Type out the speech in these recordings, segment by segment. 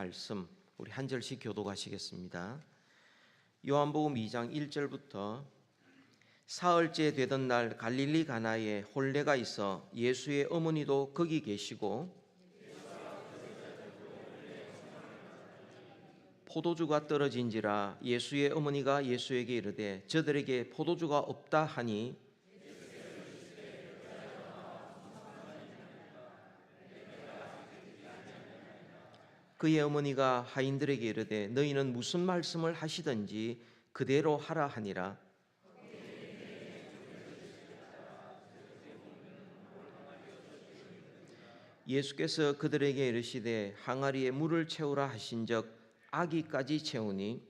말씀 우리 한 절씩 교독하시겠습니다. 요한복음 2장 1절부터 사흘째 되던 날 갈릴리 가나에 혼례가 있어 예수의 어머니도 거기 계시고 포도주가 떨어진지라 예수의 어머니가 예수에게 이르되 저들에게 포도주가 없다 하니 그의 어머니가 하인들에게 이르되 너희는 무슨 말씀을 하시든지 그대로 하라 하니라. 예수께서 그들에게 이르시되 항아리에 물을 채우라 하신즉 아기까지 채우니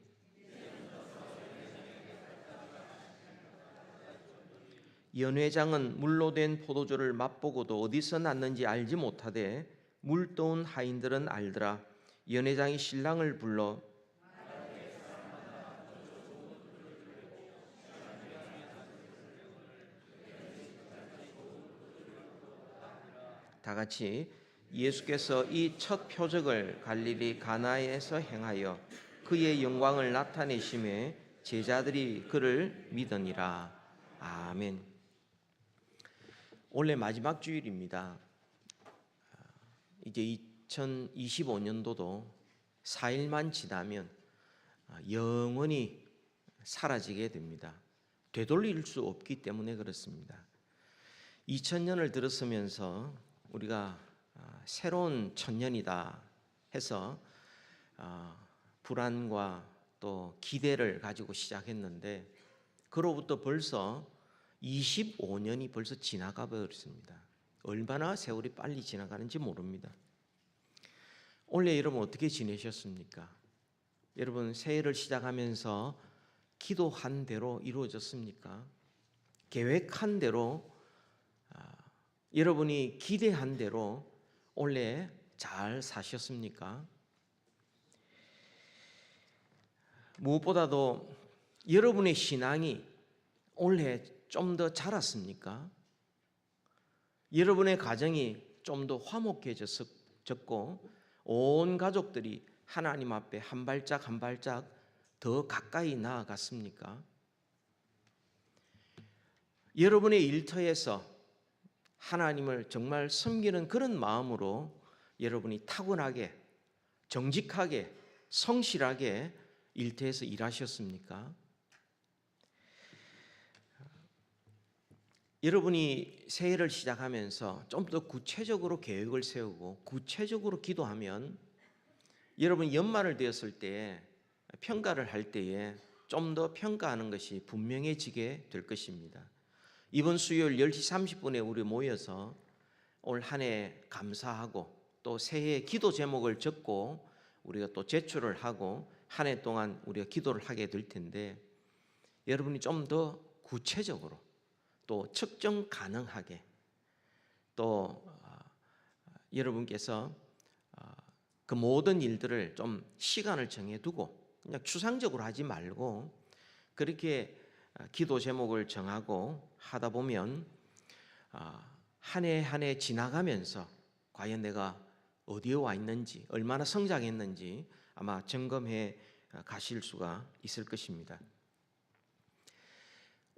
연회장은 물로 된 포도주를 맛보고도 어디서 났는지 알지 못하되 물 떠온 하인들은 알더라. 연회장이 신랑을 불러 다 같이 예수께서 이 첫 표적을 갈릴리 가나에서 행하여 그의 영광을 나타내심에 제자들이 그를 믿으니라. 아멘. 올해 마지막 주일입니다. 이제 2025년도도 4일만 지나면 영원히 사라지게 됩니다. 되돌릴 수 없기 때문에 그렇습니다. 2000년을 들었으면서 우리가 새로운 천년이다 해서 불안과 또 기대를 가지고 시작했는데 그로부터 벌써 25년이 벌써 지나가 버렸습니다. 얼마나 세월이 빨리 지나가는지 모릅니다. 올해 여러분 어떻게 지내셨습니까? 여러분 새해를 시작하면서 기도한 대로 이루어졌습니까? 계획한 대로 여러분이 기대한 대로 올해 잘 사셨습니까? 무엇보다도 여러분의 신앙이 올해 좀 더 자랐습니까? 여러분의 가정이 좀 더 화목해졌고 온 가족들이 하나님 앞에 한 발짝 한 발짝 더 가까이 나아갔습니까? 여러분의 일터에서 하나님을 정말 섬기는 그런 마음으로 여러분이 타고나게 정직하게 성실하게 일터에서 일하셨습니까? 여러분이 새해를 시작하면서 좀 더 구체적으로 계획을 세우고 구체적으로 기도하면 여러분 연말을 되었을 때 평가를 할 때에 좀 더 평가하는 것이 분명해지게 될 것입니다. 이번 수요일 10시 30분에 우리 모여서 올 한 해 감사하고 또 새해 기도 제목을 적고 우리가 또 제출을 하고 한 해 동안 우리가 기도를 하게 될 텐데 여러분이 좀 더 구체적으로 또 측정 가능하게 또 여러분께서 그 모든 일들을 좀 시간을 정해두고 그냥 추상적으로 하지 말고 그렇게 기도 제목을 정하고 하다 보면 한 해 한 해 지나가면서 과연 내가 어디에 와 있는지 얼마나 성장했는지 아마 점검해 가실 수가 있을 것입니다.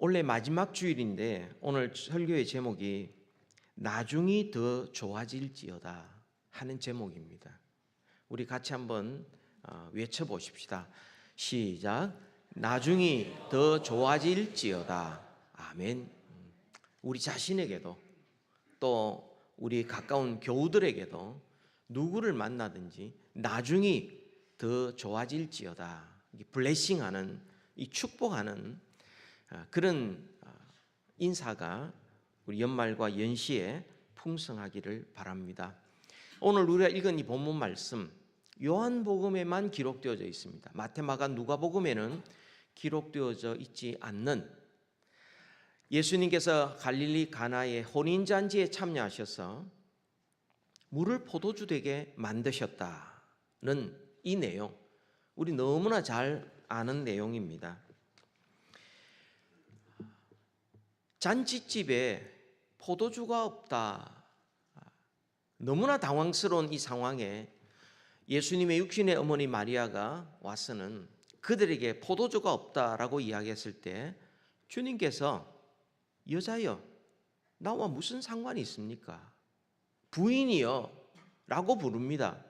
올해 마지막 주일인데 오늘 설교의 제목이 나중이 더 좋아질지어다 하는 제목입니다. 우리 같이 한번 외쳐보십시다. 시작. 나중이 더 좋아질지어다. 아멘. 우리 자신에게도 또 우리 가까운 교우들에게도 누구를 만나든지 나중이 더 좋아질지어다. 블레싱하는 이 축복하는 그런 인사가 우리 연말과 연시에 풍성하기를 바랍니다. 오늘 우리가 읽은 이 본문 말씀 요한복음에만 기록되어져 있습니다. 마태, 마가, 누가복음에는 기록되어져 있지 않는 예수님께서 갈릴리 가나의 혼인잔치에 참여하셔서 물을 포도주 되게 만드셨다는 이 내용 우리 너무나 잘 아는 내용입니다. 잔치집에 포도주가 없다. 너무나 당황스러운 이 상황에 예수님의 육신의 어머니 마리아가 와서는 그들에게 포도주가 없다라고 이야기했을 때 주님께서 여자여 나와 무슨 상관이 있습니까? 부인이여 라고 부릅니다.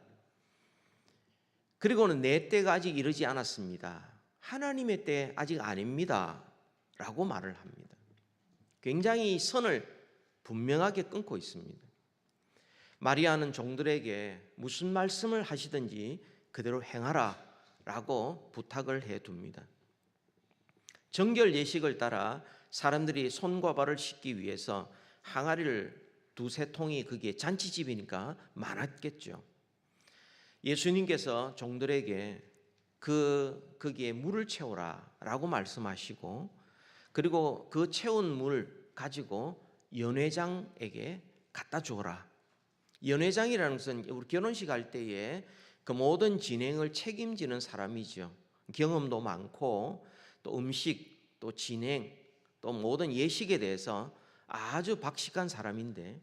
그리고는 내 때가 아직 이르지 않았습니다. 하나님의 때 아직 아닙니다 라고 말을 합니다. 굉장히 선을 분명하게 끊고 있습니다. 마리아는 종들에게 무슨 말씀을 하시든지 그대로 행하라 라고 부탁을 해둡니다. 정결 예식을 따라 사람들이 손과 발을 씻기 위해서 항아리를 두세 통이 거기에 잔치집이니까 많았겠죠. 예수님께서 종들에게 거기에 물을 채우라 라고 말씀하시고, 그리고 그 채운 물 가지고 연회장에게 갖다 주어라. 연회장이라는 것은 우리 결혼식 할 때에 그 모든 진행을 책임지는 사람이죠. 경험도 많고 또 음식, 또 진행, 또 모든 예식에 대해서 아주 박식한 사람인데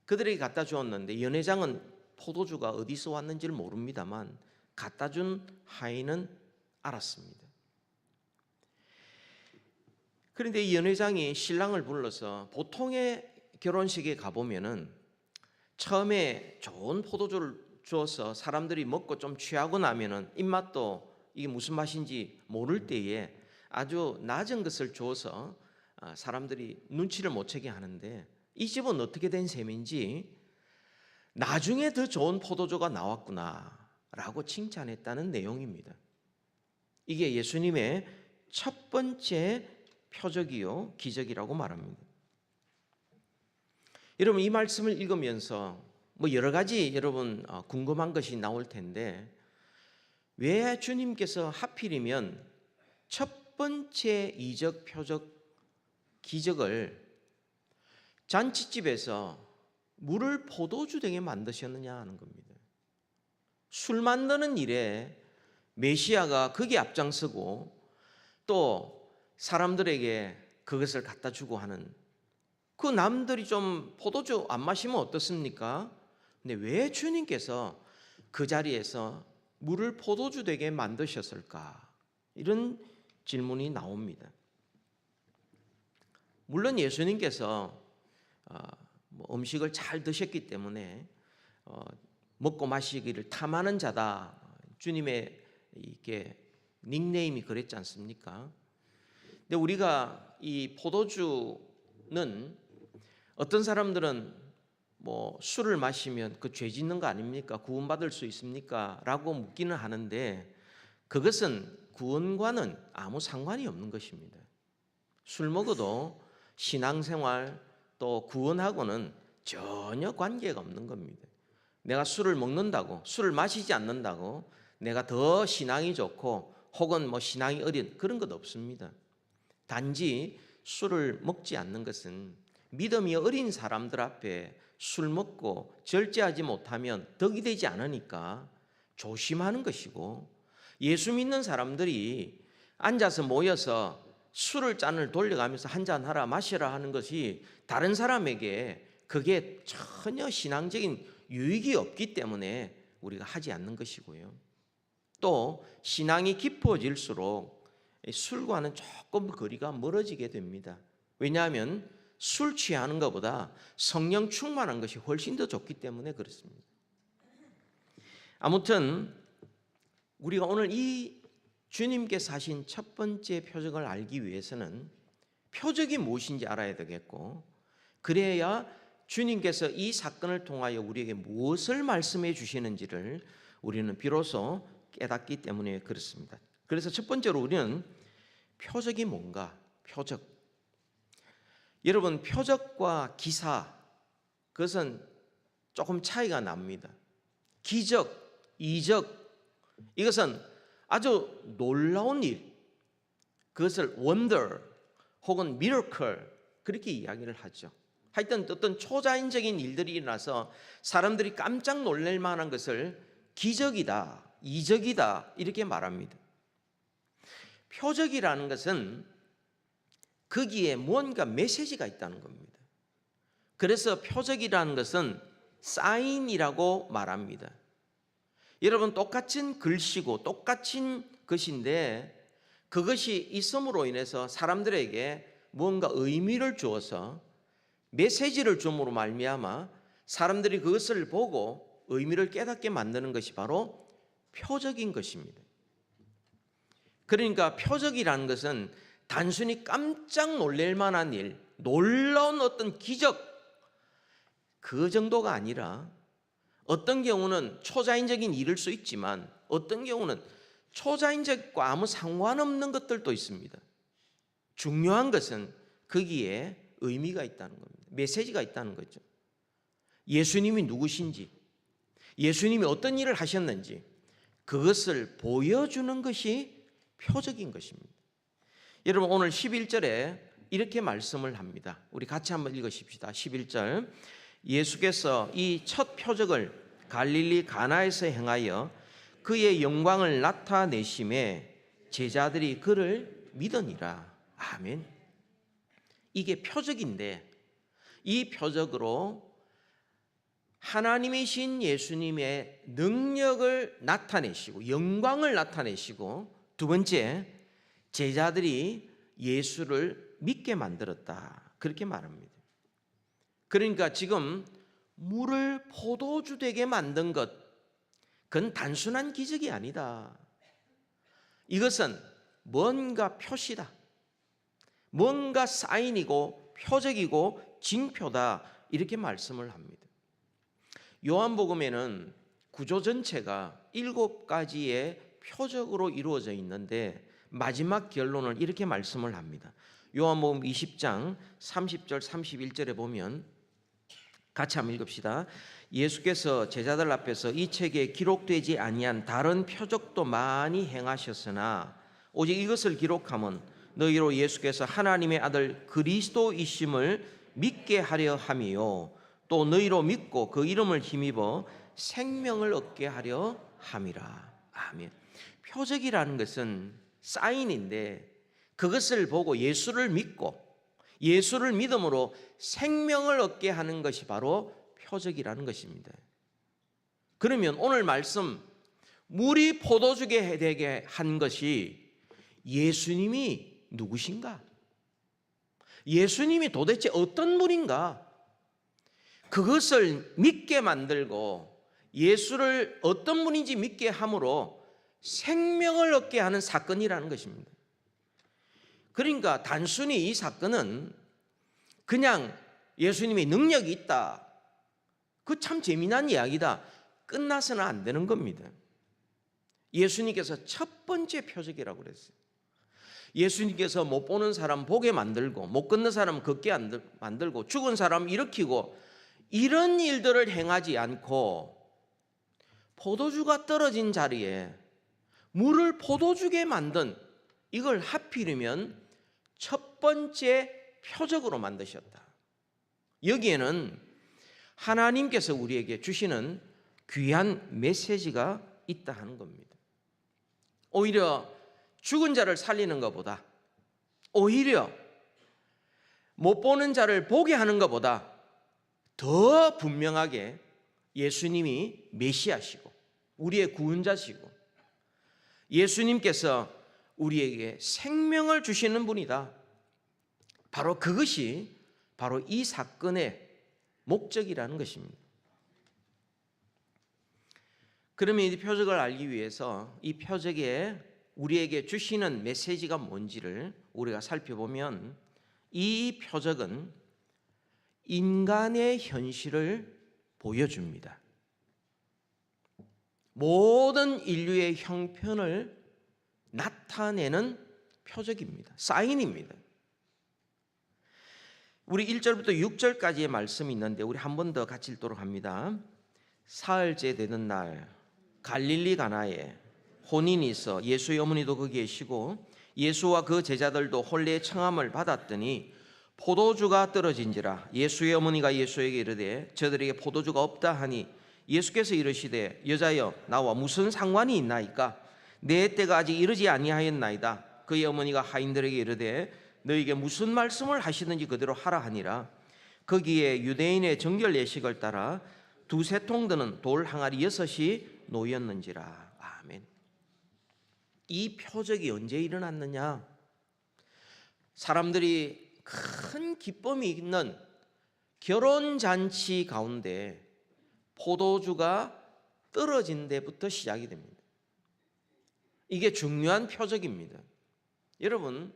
그들에게 갖다 주었는데, 연회장은 포도주가 어디서 왔는지를 모릅니다만 갖다 준 하인은 알았습니다. 그런데 이 연회장이 신랑을 불러서, 보통의 결혼식에 가보면은 처음에 좋은 포도주를 주어서 사람들이 먹고 좀 취하고 나면은 입맛도 이게 무슨 맛인지 모를 때에 아주 낮은 것을 주어서 사람들이 눈치를 못 채게 하는데, 이 집은 어떻게 된 셈인지 나중에 더 좋은 포도주가 나왔구나 라고 칭찬했다는 내용입니다. 이게 예수님의 첫 번째 표적이요 기적이라고 말합니다. 여러분, 이 말씀을 읽으면서 여러 가지 여러분 궁금한 것이 나올 텐데, 왜 주님께서 하필이면 첫 번째 이적, 표적, 기적을 잔치집에서 물을 포도주 되게 만드셨느냐 하는 겁니다. 술 만드는 일에 메시아가 거기에 앞장서고 또 사람들에게 그것을 갖다 주고 하는, 그 남들이 좀 포도주 안 마시면 어떻습니까? 근데 왜 주님께서 그 자리에서 물을 포도주 되게 만드셨을까? 이런 질문이 나옵니다. 물론 예수님께서 음식을 잘 드셨기 때문에 먹고 마시기를 탐하는 자다, 주님의 이게 닉네임이 그랬지 않습니까? 근데 우리가 이 포도주는 어떤 사람들은 술을 마시면 그 죄 짓는 거 아닙니까? 구원받을 수 있습니까? 라고 묻기는 하는데, 그것은 구원과는 아무 상관이 없는 것입니다. 술 먹어도 신앙생활 또 구원하고는 전혀 관계가 없는 겁니다. 내가 술을 먹는다고, 술을 마시지 않는다고 내가 더 신앙이 좋고 혹은 신앙이 어린, 그런 것 없습니다. 단지 술을 먹지 않는 것은 믿음이 어린 사람들 앞에 술 먹고 절제하지 못하면 덕이 되지 않으니까 조심하는 것이고, 예수 믿는 사람들이 앉아서 모여서 술을 잔을 돌려가면서 한잔하라 마시라 하는 것이 다른 사람에게 그게 전혀 신앙적인 유익이 없기 때문에 우리가 하지 않는 것이고요. 또 신앙이 깊어질수록 술과는 조금 거리가 멀어지게 됩니다. 왜냐하면 술 취하는 것보다 성령 충만한 것이 훨씬 더 좋기 때문에 그렇습니다. 아무튼 우리가 오늘 이 주님께서 하신 첫 번째 표적을 알기 위해서는 표적이 무엇인지 알아야 되겠고, 그래야 주님께서 이 사건을 통하여 우리에게 무엇을 말씀해 주시는지를 우리는 비로소 깨닫기 때문에 그렇습니다. 그래서 첫 번째로 우리는 표적이 뭔가, 표적. 여러분, 표적과 기사, 그것은 조금 차이가 납니다. 기적, 이적, 이것은 아주 놀라운 일, 그것을 wonder 혹은 miracle 그렇게 이야기를 하죠. 하여튼 어떤 초자연적인 일들이 일어나서 사람들이 깜짝 놀랄 만한 것을 기적이다, 이적이다 이렇게 말합니다. 표적이라는 것은 거기에 뭔가 메시지가 있다는 겁니다. 그래서 표적이라는 것은 사인이라고 말합니다. 여러분, 똑같은 글씨고 똑같은 것인데 그것이 있음으로 인해서 사람들에게 뭔가 의미를 주어서 메시지를 줌으로 말미암아 사람들이 그것을 보고 의미를 깨닫게 만드는 것이 바로 표적인 것입니다. 그러니까 표적이라는 것은 단순히 깜짝 놀랄 만한 일, 놀라운 어떤 기적, 그 정도가 아니라 어떤 경우는 초자연적인 일일 수 있지만 어떤 경우는 초자연적과 아무 상관없는 것들도 있습니다. 중요한 것은 거기에 의미가 있다는 겁니다. 메시지가 있다는 거죠. 예수님이 누구신지, 예수님이 어떤 일을 하셨는지 그것을 보여주는 것이 표적인 것입니다. 여러분, 오늘 11절에 이렇게 말씀을 합니다. 우리 같이 한번 읽으십시다. 11절, 예수께서 이 첫 표적을 갈릴리 가나에서 행하여 그의 영광을 나타내심에 제자들이 그를 믿으니라. 아멘. 이게 표적인데 이 표적으로 하나님이신 예수님의 능력을 나타내시고 영광을 나타내시고, 두 번째, 제자들이 예수를 믿게 만들었다, 그렇게 말합니다. 그러니까 지금 물을 포도주 되게 만든 것, 그건 단순한 기적이 아니다. 이것은 뭔가 표시다, 뭔가 사인이고 표적이고 징표다, 이렇게 말씀을 합니다. 요한복음에는 구조 전체가 7가지의 표적으로 이루어져 있는데 마지막 결론을 이렇게 말씀을 합니다. 요한복음 20장 30절 31절에 보면 같이 한번 읽읍시다. 예수께서 제자들 앞에서 이 책에 기록되지 아니한 다른 표적도 많이 행하셨으나 오직 이것을 기록함은 너희로 예수께서 하나님의 아들 그리스도이심을 믿게 하려 함이요 또 너희로 믿고 그 이름을 힘입어 생명을 얻게 하려 함이라. 아멘. 표적이라는 것은 사인인데 그것을 보고 예수를 믿고 예수를 믿음으로 생명을 얻게 하는 것이 바로 표적이라는 것입니다. 그러면 오늘 말씀, 물이 포도주게 되게 한 것이 예수님이 누구신가? 예수님이 도대체 어떤 분인가? 그것을 믿게 만들고 예수를 어떤 분인지 믿게 함으로 생명을 얻게 하는 사건이라는 것입니다. 그러니까 단순히 이 사건은 그냥 예수님의 능력이 있다, 그 참 재미난 이야기다, 끝나서는 안 되는 겁니다. 예수님께서 첫 번째 표적이라고 그랬어요. 예수님께서 못 보는 사람 보게 만들고 못 걷는 사람 걷게 만들고 죽은 사람 일으키고 이런 일들을 행하지 않고 포도주가 떨어진 자리에 물을 포도주게 만든, 이걸 하필이면 첫 번째 표적으로 만드셨다. 여기에는 하나님께서 우리에게 주시는 귀한 메시지가 있다 하는 겁니다. 오히려 죽은 자를 살리는 것보다, 오히려 못 보는 자를 보게 하는 것보다 더 분명하게 예수님이 메시아시고 우리의 구원자시고 예수님께서 우리에게 생명을 주시는 분이다, 바로 그것이 바로 이 사건의 목적이라는 것입니다. 그러면 이 표적을 알기 위해서 이 표적에 우리에게 주시는 메시지가 뭔지를 우리가 살펴보면, 이 표적은 인간의 현실을 보여줍니다. 모든 인류의 형편을 나타내는 표적입니다. 사인입니다. 우리 1절부터 6절까지의 말씀이 있는데 우리 한 번 더 같이 읽도록 합니다. 사흘째 되는 날 갈릴리 가나에 혼인이 있어 예수의 어머니도 거기 계시고 예수와 그 제자들도 혼례의 청함을 받았더니 포도주가 떨어진지라. 예수의 어머니가 예수에게 이르되 저들에게 포도주가 없다 하니 예수께서 이르시되 여자여 나와 무슨 상관이 있나이까? 내 때가 아직 이르지 아니하였나이다. 그의 어머니가 하인들에게 이르되 너에게 무슨 말씀을 하시든지 그대로 하라 하니라. 거기에 유대인의 정결 예식을 따라 두세 통 드는 돌 항아리 6이 놓였는지라. 아멘. 이 표적이 언제 일어났느냐? 사람들이 큰 기쁨이 있는 결혼잔치 가운데 포도주가 떨어진 데부터 시작이 됩니다. 이게 중요한 표적입니다. 여러분,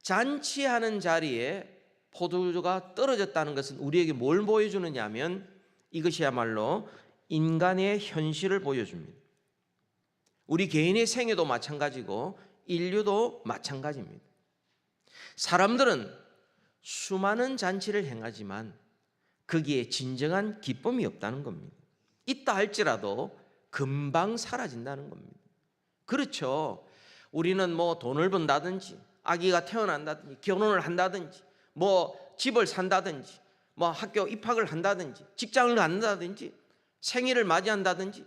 잔치하는 자리에 포도주가 떨어졌다는 것은 우리에게 뭘 보여주느냐 하면 이것이야말로 인간의 현실을 보여줍니다. 우리 개인의 생애도 마찬가지고 인류도 마찬가지입니다. 사람들은 수많은 잔치를 행하지만 거기에 진정한 기쁨이 없다는 겁니다. 있다 할지라도 금방 사라진다는 겁니다. 그렇죠. 우리는 뭐 돈을 번다든지 아기가 태어난다든지 결혼을 한다든지 뭐 집을 산다든지 뭐 학교 입학을 한다든지 직장을 간다든지 생일을 맞이한다든지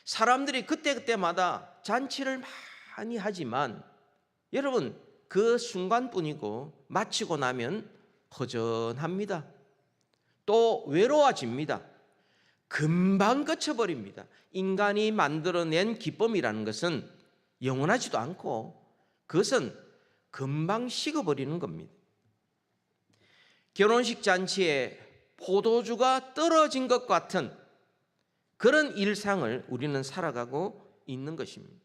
사람들이 그때그때마다 잔치를 많이 하지만 여러분 그 순간뿐이고 마치고 나면 허전합니다. 또 외로워집니다. 금방 그쳐버립니다. 인간이 만들어낸 기쁨이라는 것은 영원하지도 않고 그것은 금방 식어버리는 겁니다. 결혼식 잔치에 포도주가 떨어진 것 같은 그런 일상을 우리는 살아가고 있는 것입니다.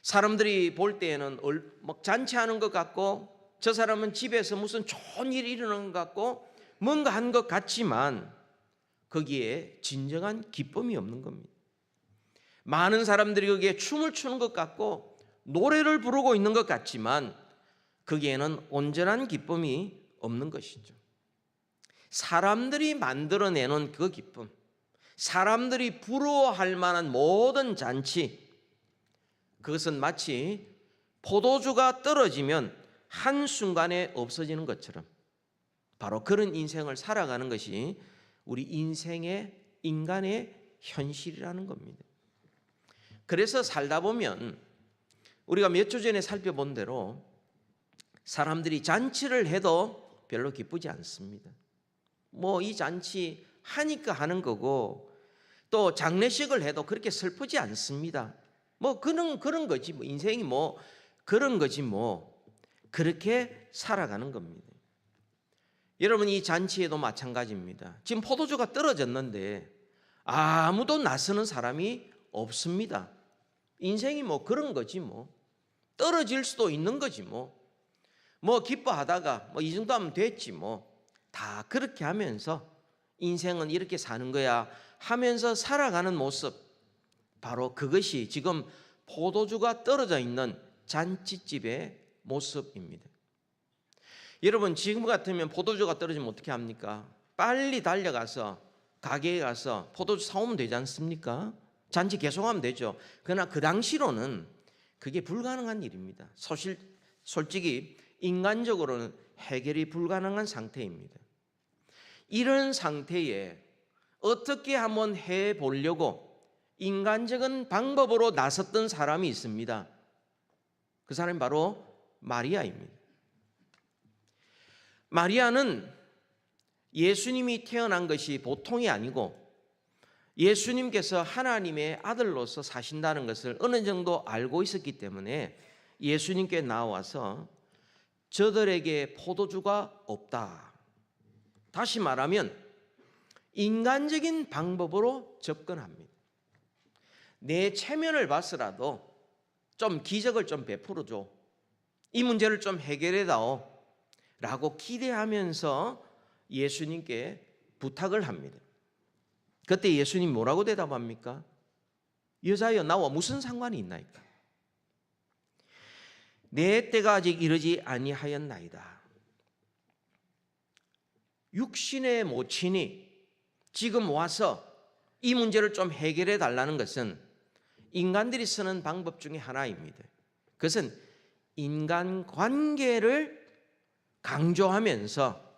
사람들이 볼 때에는 막 잔치하는 것 같고 저 사람은 집에서 무슨 좋은 일이 일어나는 것 같고 뭔가 한 것 같지만 거기에 진정한 기쁨이 없는 겁니다. 많은 사람들이 거기에 춤을 추는 것 같고 노래를 부르고 있는 것 같지만 거기에는 온전한 기쁨이 없는 것이죠. 사람들이 만들어내는 그 기쁨, 사람들이 부러워할 만한 모든 잔치, 그것은 마치 포도주가 떨어지면 한순간에 없어지는 것처럼 바로 그런 인생을 살아가는 것이 우리 인간의 현실이라는 겁니다. 그래서 살다 보면 우리가 몇 주 전에 살펴본 대로 사람들이 잔치를 해도 별로 기쁘지 않습니다. 뭐 이 잔치 하니까 하는 거고 또 장례식을 해도 그렇게 슬프지 않습니다. 뭐 그런 거지 뭐 인생이 뭐 그런 거지 뭐 그렇게 살아가는 겁니다. 여러분 이 잔치에도 마찬가지입니다. 지금 포도주가 떨어졌는데 아무도 나서는 사람이 없습니다. 인생이 뭐 그런 거지 뭐 떨어질 수도 있는 거지 뭐 기뻐하다가 뭐 이 정도 하면 됐지 뭐 다 그렇게 하면서 인생은 이렇게 사는 거야 하면서 살아가는 모습, 바로 그것이 지금 포도주가 떨어져 있는 잔치집의 모습입니다. 여러분 지금 같으면 포도주가 떨어지면 어떻게 합니까? 빨리 달려가서 가게에 가서 포도주 사오면 되지 않습니까? 잔치 계속하면 되죠. 그러나 그 당시로는 그게 불가능한 일입니다. 솔직히 인간적으로는 해결이 불가능한 상태입니다. 이런 상태에 어떻게 한번 해보려고 인간적인 방법으로 나섰던 사람이 있습니다. 그 사람이 바로 마리아입니다. 마리아는 예수님이 태어난 것이 보통이 아니고 예수님께서 하나님의 아들로서 사신다는 것을 어느 정도 알고 있었기 때문에 예수님께 나와서 저들에게 포도주가 없다. 다시 말하면 인간적인 방법으로 접근합니다. 내 체면을 봐서라도 좀 기적을 좀 베풀어줘. 이 문제를 좀 해결해다오. 라고 기대하면서 예수님께 부탁을 합니다. 그때 예수님 뭐라고 대답합니까? 여자여 나와 무슨 상관이 있나이까? 내 때가 아직 이르지 아니하였나이다. 육신의 모친이 지금 와서 이 문제를 좀 해결해 달라는 것은 인간들이 쓰는 방법 중에 하나입니다. 그것은 인간관계를 강조하면서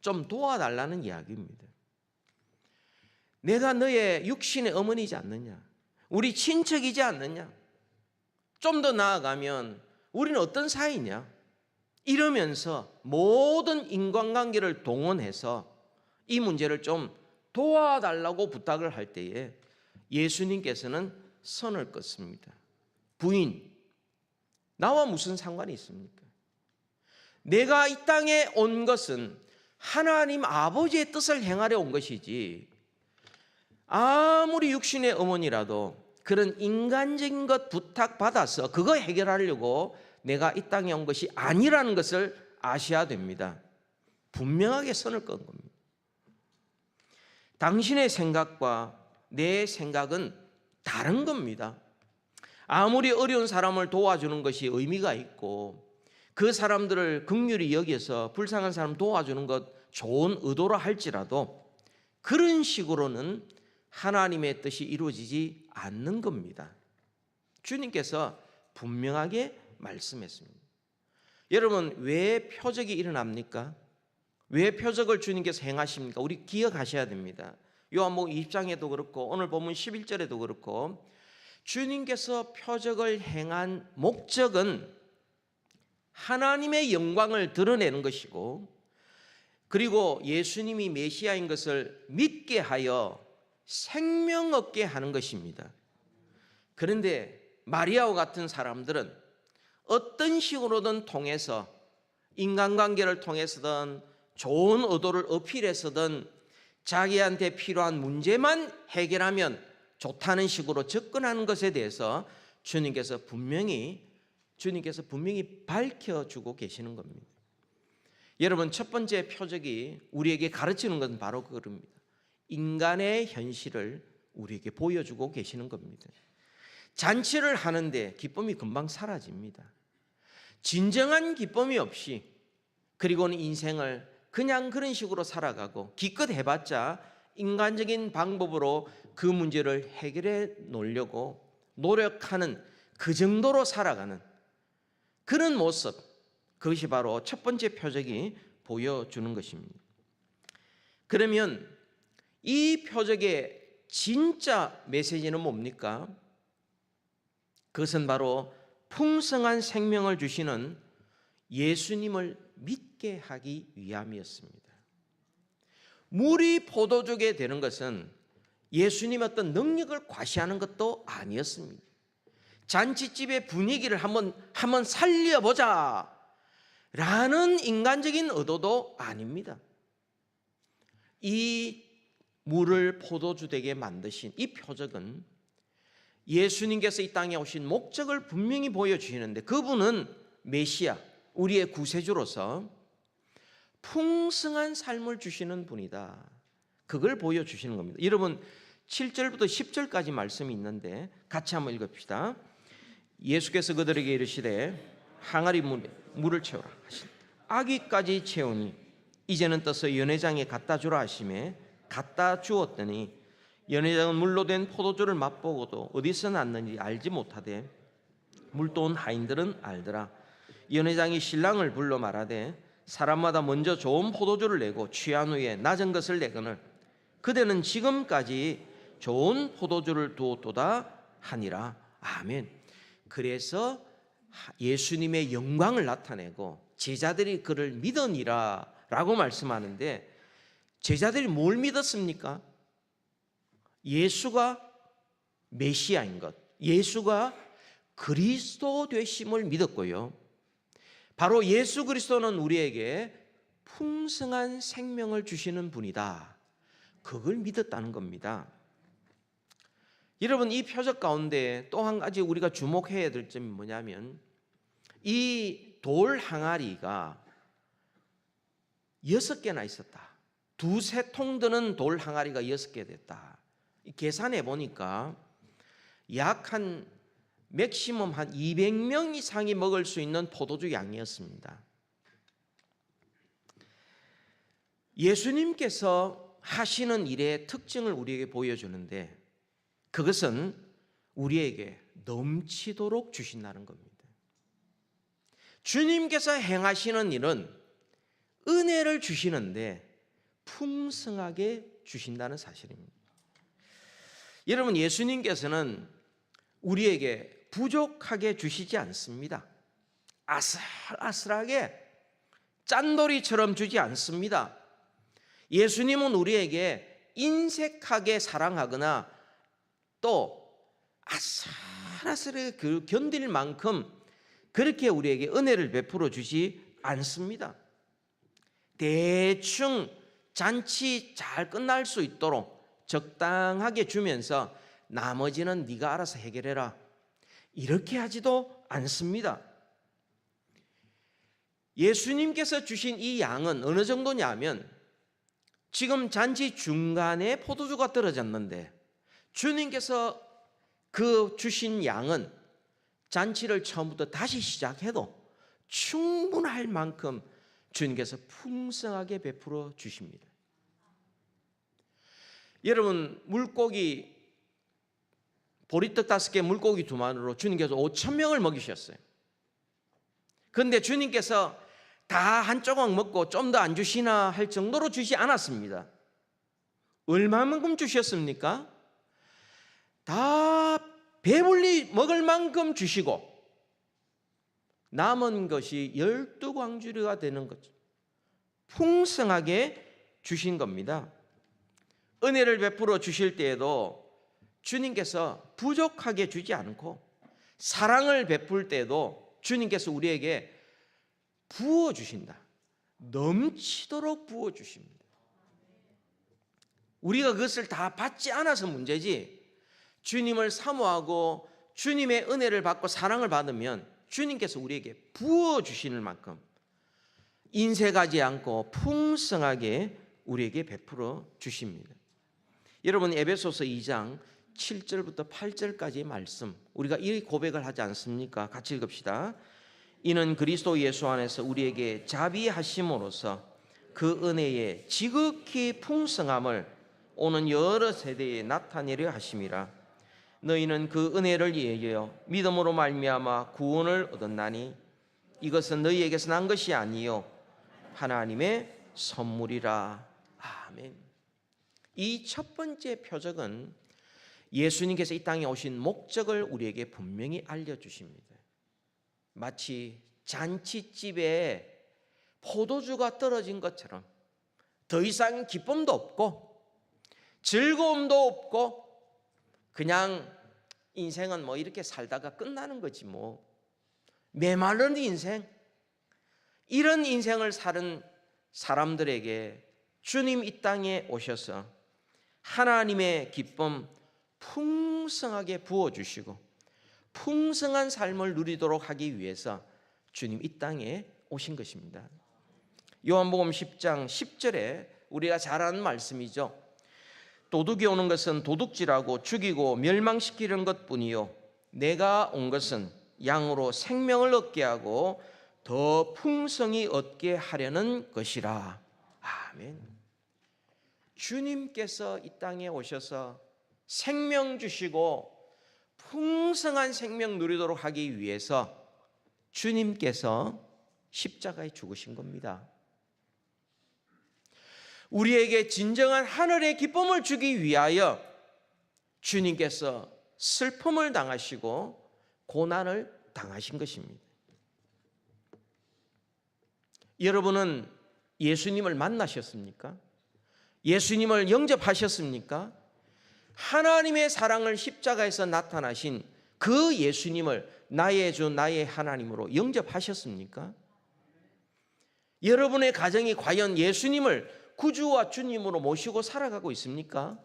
좀 도와달라는 이야기입니다. 내가 너의 육신의 어머니지 않느냐? 우리 친척이지 않느냐? 좀 더 나아가면 우리는 어떤 사이냐? 이러면서 모든 인간관계를 동원해서 이 문제를 좀 도와달라고 부탁을 할 때에 예수님께서는 선을 껐습니다. 부인, 나와 무슨 상관이 있습니까? 내가 이 땅에 온 것은 하나님 아버지의 뜻을 행하려 온 것이지, 아무리 육신의 어머니라도 그런 인간적인 것 부탁받아서 그거 해결하려고 내가 이 땅에 온 것이 아니라는 것을 아셔야 됩니다. 분명하게 선을 건 겁니다. 당신의 생각과 내 생각은 다른 겁니다. 아무리 어려운 사람을 도와주는 것이 의미가 있고 그 사람들을 긍휼히 여겨서 불쌍한 사람 도와주는 것 좋은 의도로 할지라도 그런 식으로는 하나님의 뜻이 이루어지지 않는 겁니다. 주님께서 분명하게 말씀했습니다. 여러분, 왜 표적이 일어납니까? 왜 표적을 주님께서 행하십니까? 우리 기억하셔야 됩니다. 요한복음 20장에도 그렇고 오늘 본문 11절에도 그렇고 주님께서 표적을 행한 목적은 하나님의 영광을 드러내는 것이고, 그리고 예수님이 메시아인 것을 믿게 하여 생명 얻게 하는 것입니다. 그런데 마리아와 같은 사람들은 어떤 식으로든 통해서, 인간관계를 통해서든 좋은 의도를 어필해서든 자기한테 필요한 문제만 해결하면 좋다는 식으로 접근하는 것에 대해서 주님께서 분명히 밝혀주고 계시는 겁니다. 여러분, 첫 번째 표적이 우리에게 가르치는 것은 바로 그겁니다. 인간의 현실을 우리에게 보여주고 계시는 겁니다. 잔치를 하는데 기쁨이 금방 사라집니다. 진정한 기쁨이 없이, 그리고는 인생을 그냥 그런 식으로 살아가고 기껏 해봤자 인간적인 방법으로 그 문제를 해결해 놓으려고 노력하는, 그 정도로 살아가는 그런 모습, 그것이 바로 첫 번째 표적이 보여주는 것입니다. 그러면 이 표적의 진짜 메시지는 뭡니까? 그것은 바로 풍성한 생명을 주시는 예수님을 믿게 하기 위함이었습니다. 물이 포도주게 되는 것은 예수님의 어떤 능력을 과시하는 것도 아니었습니다. 잔치집의 분위기를 한번 살려보자 라는 인간적인 의도도 아닙니다. 이 물을 포도주 되게 만드신 이 표적은 예수님께서 이 땅에 오신 목적을 분명히 보여주시는데, 그분은 메시아, 우리의 구세주로서 풍성한 삶을 주시는 분이다, 그걸 보여주시는 겁니다. 여러분, 7절부터 10절까지 말씀이 있는데 같이 한번 읽읍시다. 예수께서 그들에게 이르시되 항아리 물을 채우라 하시니 아기까지 채우니 이제는 떠서 연회장에 갖다 주라 하시매 갖다 주었더니 연회장은 물로 된 포도주를 맛보고도 어디서 났는지 알지 못하되 물도 온 하인들은 알더라. 연회장이 신랑을 불러 말하되 사람마다 먼저 좋은 포도주를 내고 취한 후에 낮은 것을 내거늘 그대는 지금까지 좋은 포도주를 두었도다 하니라. 아멘. 그래서 예수님의 영광을 나타내고 제자들이 그를 믿으니라 라고 말씀하는데, 제자들이 뭘 믿었습니까? 예수가 메시아인 것, 예수가 그리스도 되심을 믿었고요, 바로 예수 그리스도는 우리에게 풍성한 생명을 주시는 분이다, 그걸 믿었다는 겁니다. 여러분, 이 표적 가운데 또 한 가지 우리가 주목해야 될 점이 뭐냐면, 이 돌 항아리가 6개나 있었다. 두세 통 드는 돌 항아리가 6개 됐다. 계산해 보니까 약 한 맥시멈 한 200명 이상이 먹을 수 있는 포도주 양이었습니다. 예수님께서 하시는 일의 특징을 우리에게 보여주는데, 그것은 우리에게 넘치도록 주신다는 겁니다. 주님께서 행하시는 일은 은혜를 주시는데 풍성하게 주신다는 사실입니다. 여러분, 예수님께서는 우리에게 부족하게 주시지 않습니다. 아슬아슬하게 짠돌이처럼 주지 않습니다. 예수님은 우리에게 인색하게 사랑하거나 또 아슬아슬하게 그 견딜 만큼 그렇게 우리에게 은혜를 베풀어 주지 않습니다. 대충 잔치 잘 끝날 수 있도록 적당하게 주면서 나머지는 네가 알아서 해결해라, 이렇게 하지도 않습니다. 예수님께서 주신 이 양은 어느 정도냐면, 지금 잔치 중간에 포도주가 떨어졌는데 주님께서 그 주신 양은 잔치를 처음부터 다시 시작해도 충분할 만큼 주님께서 풍성하게 베풀어 주십니다. 여러분, 물고기 보리떡 5개, 물고기 2마리로 주님께서 5,000명을 먹이셨어요. 그런데 주님께서 다 한 조각 먹고 좀 더 안 주시나 할 정도로 주지 않았습니다. 얼마만큼 주셨습니까? 다 배불리 먹을 만큼 주시고 남은 것이 12광주리가 되는 거죠. 풍성하게 주신 겁니다. 은혜를 베풀어 주실 때에도 주님께서 부족하게 주지 않고, 사랑을 베풀 때도 주님께서 우리에게 부어주신다. 넘치도록 부어주십니다. 우리가 그것을 다 받지 않아서 문제지, 주님을 사모하고 주님의 은혜를 받고 사랑을 받으면 주님께서 우리에게 부어주시는 만큼 인색하지 않고 풍성하게 우리에게 베풀어 주십니다. 여러분, 에베소서 2장 7절부터 8절까지의 말씀, 우리가 이 고백을 하지 않습니까? 같이 읽읍시다. 이는 그리스도 예수 안에서 우리에게 자비하심으로써 그 은혜의 지극히 풍성함을 오는 여러 세대에 나타내려 하심이라. 너희는 그 은혜를 위하여 믿음으로 말미암아 구원을 얻었나니 이것은 너희에게서 난 것이 아니요 하나님의 선물이라. 아멘. 이 첫 번째 표적은 예수님께서 이 땅에 오신 목적을 우리에게 분명히 알려주십니다. 마치 잔치집에 포도주가 떨어진 것처럼 더 이상 기쁨도 없고 즐거움도 없고 그냥 인생은 뭐 이렇게 살다가 끝나는 거지 뭐, 메마른 인생, 이런 인생을 사는 사람들에게 주님 이 땅에 오셔서 하나님의 기쁨 풍성하게 부어주시고 풍성한 삶을 누리도록 하기 위해서 주님 이 땅에 오신 것입니다. 요한복음 10장 10절에 우리가 잘 아는 말씀이죠. 도둑이 오는 것은 도둑질하고 죽이고 멸망시키는 것뿐이요 내가 온 것은 양으로 생명을 얻게 하고 더 풍성히 얻게 하려는 것이라. 아멘. 주님께서 이 땅에 오셔서 생명 주시고 풍성한 생명 누리도록 하기 위해서 주님께서 십자가에 죽으신 겁니다. 우리에게 진정한 하늘의 기쁨을 주기 위하여 주님께서 슬픔을 당하시고 고난을 당하신 것입니다. 여러분은 예수님을 만나셨습니까? 예수님을 영접하셨습니까? 하나님의 사랑을 십자가에서 나타나신 그 예수님을 나의 주 나의 하나님으로 영접하셨습니까? 여러분의 가정이 과연 예수님을 구주와 주님으로 모시고 살아가고 있습니까?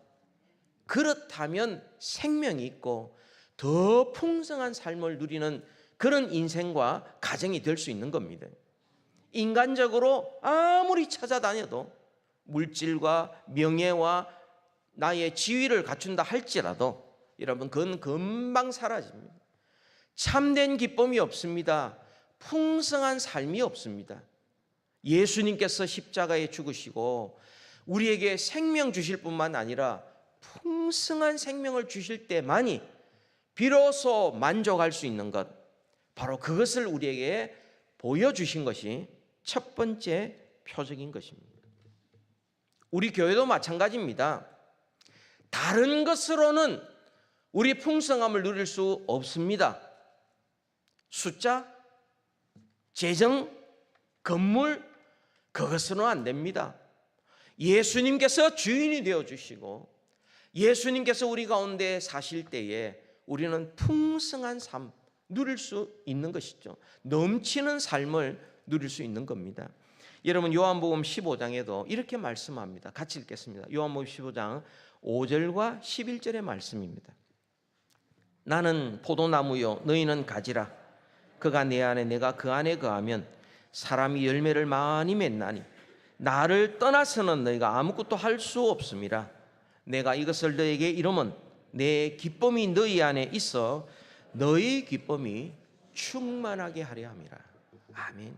그렇다면 생명이 있고 더 풍성한 삶을 누리는 그런 인생과 가정이 될 수 있는 겁니다. 인간적으로 아무리 찾아다녀도 물질과 명예와 나의 지위를 갖춘다 할지라도 여러분 그건 금방 사라집니다. 참된 기쁨이 없습니다. 풍성한 삶이 없습니다. 예수님께서 십자가에 죽으시고 우리에게 생명 주실 뿐만 아니라 풍성한 생명을 주실 때만이 비로소 만족할 수 있는 것, 바로 그것을 우리에게 보여주신 것이 첫 번째 표적인 것입니다. 우리 교회도 마찬가지입니다. 다른 것으로는 우리 풍성함을 누릴 수 없습니다. 숫자, 재정, 건물, 그것으로는 안 됩니다. 예수님께서 주인이 되어주시고 예수님께서 우리 가운데 사실 때에 우리는 풍성한 삶 누릴 수 있는 것이죠. 넘치는 삶을 누릴 수 있는 겁니다. 여러분 요한복음 15장에도 이렇게 말씀합니다. 같이 읽겠습니다. 요한복음 15장 5절과 11절의 말씀입니다. 나는 포도나무요 너희는 가지라. 그가 내 안에 내가 그 안에 거하면 사람이 열매를 많이 맺나니 나를 떠나서는 너희가 아무것도 할 수 없음이라. 내가 이것을 너희에게 이르면 내 기쁨이 너희 안에 있어 너희 기쁨이 충만하게 하려 함이라. 아멘.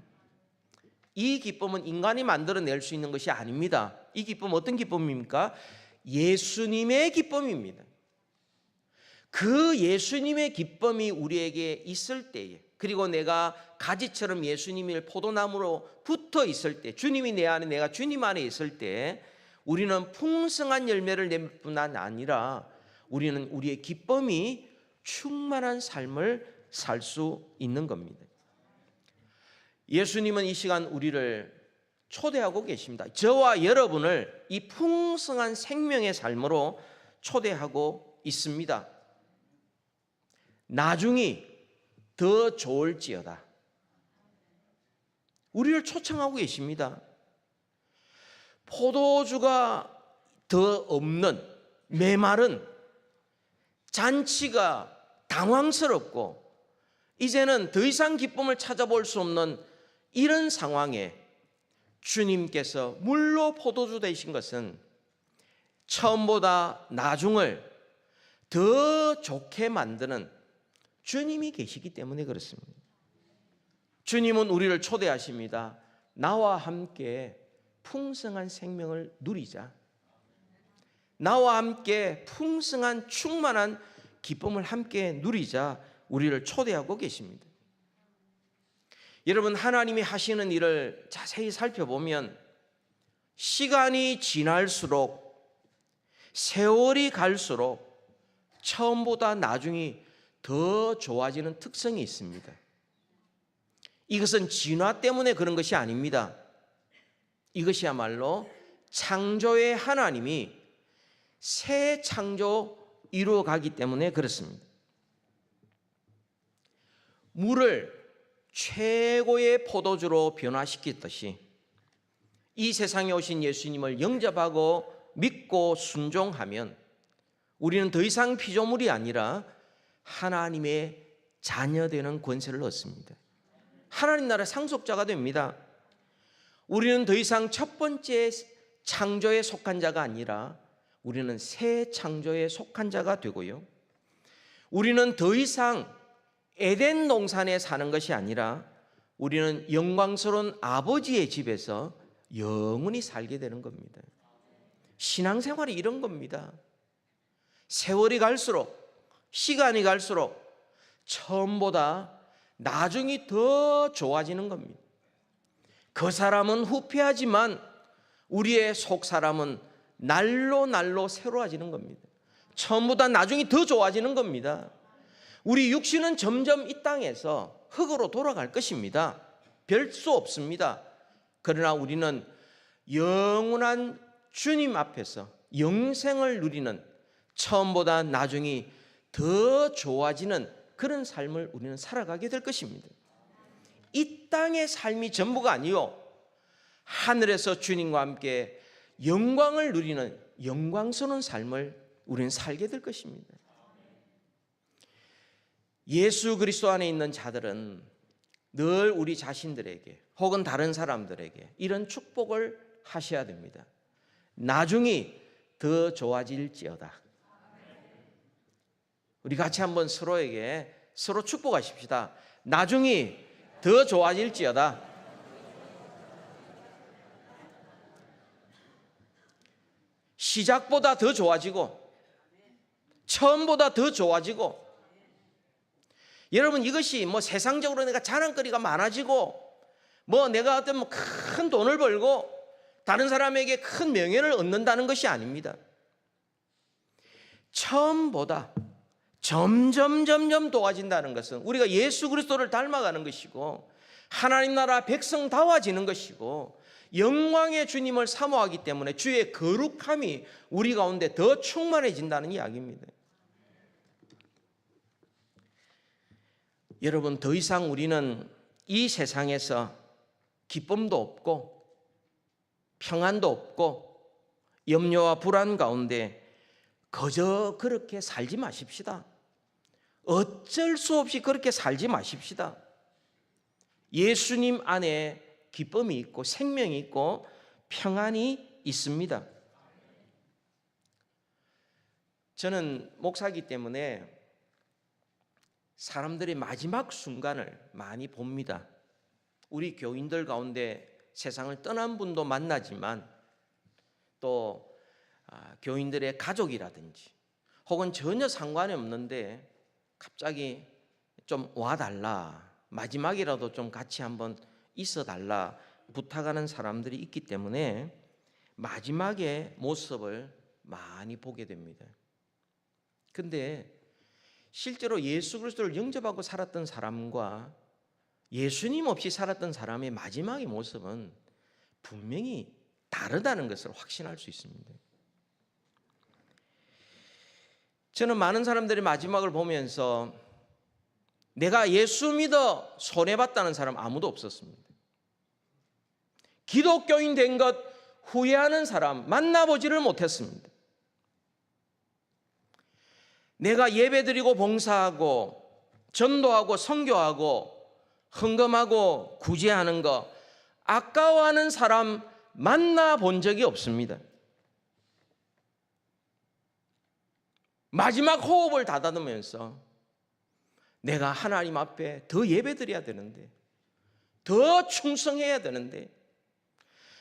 이 기쁨은 인간이 만들어낼 수 있는 것이 아닙니다. 이 기쁨은 어떤 기쁨입니까? 예수님의 기쁨입니다. 그 예수님의 기쁨이 우리에게 있을 때에, 그리고 내가 가지처럼 예수님이 포도나무로 붙어 있을 때, 주님이 내 안에 내가 주님 안에 있을 때 우리는 풍성한 열매를 낼 뿐 아니라 우리는 우리의 기쁨이 충만한 삶을 살 수 있는 겁니다. 예수님은 이 시간 우리를 초대하고 계십니다. 저와 여러분을 이 풍성한 생명의 삶으로 초대하고 있습니다. 나중이 더 좋을지어다. 우리를 초청하고 계십니다. 포도주가 더 없는 메마른 잔치가 당황스럽고 이제는 더 이상 기쁨을 찾아볼 수 없는 이런 상황에 주님께서 물로 포도주 되신 것은 처음보다 나중을 더 좋게 만드는 주님이 계시기 때문에 그렇습니다. 주님은 우리를 초대하십니다. 나와 함께 풍성한 생명을 누리자. 나와 함께 풍성한 충만한 기쁨을 함께 누리자. 우리를 초대하고 계십니다. 여러분, 하나님이 하시는 일을 자세히 살펴보면 시간이 지날수록, 세월이 갈수록 처음보다 나중이 더 좋아지는 특성이 있습니다. 이것은 진화 때문에 그런 것이 아닙니다. 이것이야말로 창조의 하나님이 새 창조 이루어가기 때문에 그렇습니다. 물을 최고의 포도주로 변화시켰듯이 이 세상에 오신 예수님을 영접하고 믿고 순종하면 우리는 더 이상 피조물이 아니라 하나님의 자녀되는 권세를 얻습니다. 하나님 나라 상속자가 됩니다. 우리는 더 이상 첫 번째 창조에 속한 자가 아니라 우리는 새 창조에 속한 자가 되고요. 우리는 더 이상 에덴 동산에 사는 것이 아니라 우리는 영광스러운 아버지의 집에서 영원히 살게 되는 겁니다. 신앙생활이 이런 겁니다. 세월이 갈수록, 시간이 갈수록 처음보다 나중이 더 좋아지는 겁니다. 그 사람은 후패하지만 우리의 속 사람은 날로 새로워지는 겁니다. 처음보다 나중이 더 좋아지는 겁니다. 우리 육신은 점점 이 땅에서 흙으로 돌아갈 것입니다. 별 수 없습니다. 그러나 우리는 영원한 주님 앞에서 영생을 누리는 처음보다 나중이 더 좋아지는 그런 삶을 우리는 살아가게 될 것입니다. 이 땅의 삶이 전부가 아니요, 하늘에서 주님과 함께 영광을 누리는 영광스러운 삶을 우리는 살게 될 것입니다. 예수 그리스도 안에 있는 자들은 늘 우리 자신들에게 혹은 다른 사람들에게 이런 축복을 하셔야 됩니다. 나중이 더 좋아질지어다. 우리 같이 한번 서로에게 서로 축복하십시다. 나중이 더 좋아질지어다. 시작보다 더 좋아지고 처음보다 더 좋아지고, 여러분 이것이 뭐 세상적으로 내가 자랑거리가 많아지고 뭐 내가 어떤 뭐 큰 돈을 벌고 다른 사람에게 큰 명예를 얻는다는 것이 아닙니다. 처음보다 점점 도와진다는 것은 우리가 예수 그리스도를 닮아가는 것이고 하나님 나라 백성다워지는 것이고 영광의 주님을 사모하기 때문에 주의 거룩함이 우리 가운데 더 충만해진다는 이야기입니다. 여러분, 더 이상 우리는 이 세상에서 기쁨도 없고 평안도 없고 염려와 불안 가운데 그저 그렇게 살지 마십시다. 어쩔 수 없이 그렇게 살지 마십시다. 예수님 안에 기쁨이 있고 생명이 있고 평안이 있습니다. 저는 목사이기 때문에 사람들의 마지막 순간을 많이 봅니다. 우리 교인들 가운데 세상을 떠난 분도 만나지만 또 교인들의 가족이라든지 혹은 전혀 상관이 없는데 갑자기 좀 와달라, 마지막이라도 좀 같이 한번 있어달라 부탁하는 사람들이 있기 때문에 마지막의 모습을 많이 보게 됩니다. 근데 실제로 예수 그리스도를 영접하고 살았던 사람과 예수님 없이 살았던 사람의 마지막의 모습은 분명히 다르다는 것을 확신할 수 있습니다. 저는 많은 사람들이 마지막을 보면서 내가 예수 믿어 손해봤다는 사람 아무도 없었습니다. 기독교인 된 것 후회하는 사람 만나보지를 못했습니다. 내가 예배드리고 봉사하고 전도하고 선교하고 헌금하고 구제하는 거 아까워하는 사람 만나본 적이 없습니다. 마지막 호흡을 다닫으면서 내가 하나님 앞에 더 예배드려야 되는데, 더 충성해야 되는데,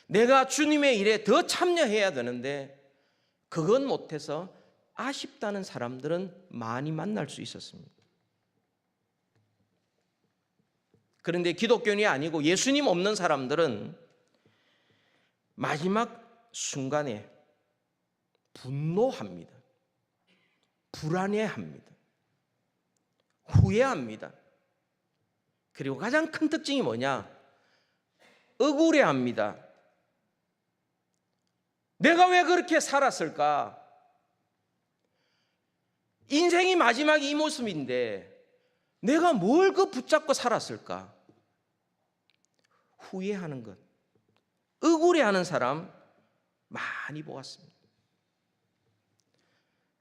내가 주님의 일에 더 참여해야 되는데 그건 못해서 아쉽다는 사람들은 많이 만날 수 있었습니다. 그런데 기독교인이 아니고 예수님 없는 사람들은 마지막 순간에 분노합니다. 불안해합니다. 후회합니다. 그리고 가장 큰 특징이 뭐냐? 억울해합니다. 내가 왜 그렇게 살았을까? 인생이 마지막 이 모습인데 내가 뭘 그 붙잡고 살았을까? 후회하는 것, 억울해하는 사람 많이 보았습니다.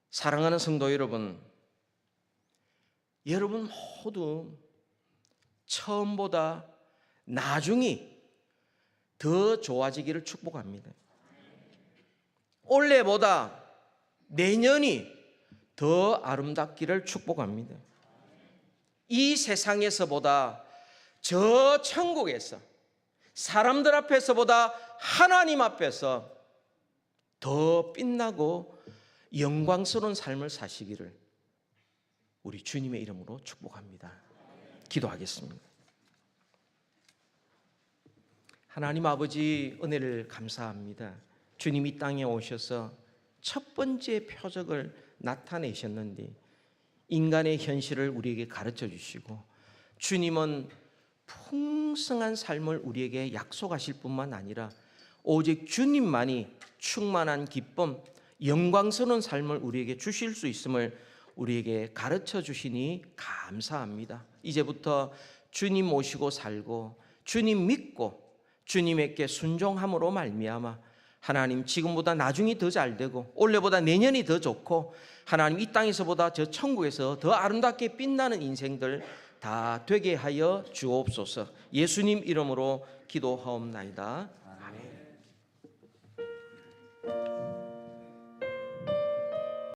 사랑하는 성도 여러분, 여러분 모두 처음보다 나중이 더 좋아지기를 축복합니다. 올해보다 내년이 더 아름답기를 축복합니다. 이 세상에서보다 저 천국에서 사람들 앞에서보다 하나님 앞에서 더 빛나고 영광스러운 삶을 사시기를 우리 주님의 이름으로 축복합니다. 기도하겠습니다. 하나님 아버지, 은혜를 감사합니다. 주님 이 땅에 오셔서 첫 번째 표적을 나타내셨는데 인간의 현실을 우리에게 가르쳐 주시고, 주님은 풍성한 삶을 우리에게 약속하실 뿐만 아니라 오직 주님만이 충만한 기쁨, 영광스러운 삶을 우리에게 주실 수 있음을 우리에게 가르쳐 주시니 감사합니다. 이제부터 주님 모시고 살고 주님 믿고 주님에게 순종함으로 말미암아 하나님 지금보다 나중이 더 잘되고 올해보다 내년이 더 좋고 하나님 이 땅에서보다 저 천국에서 더 아름답게 빛나는 인생들 다 되게 하여 주옵소서. 예수님 이름으로 기도하옵나이다.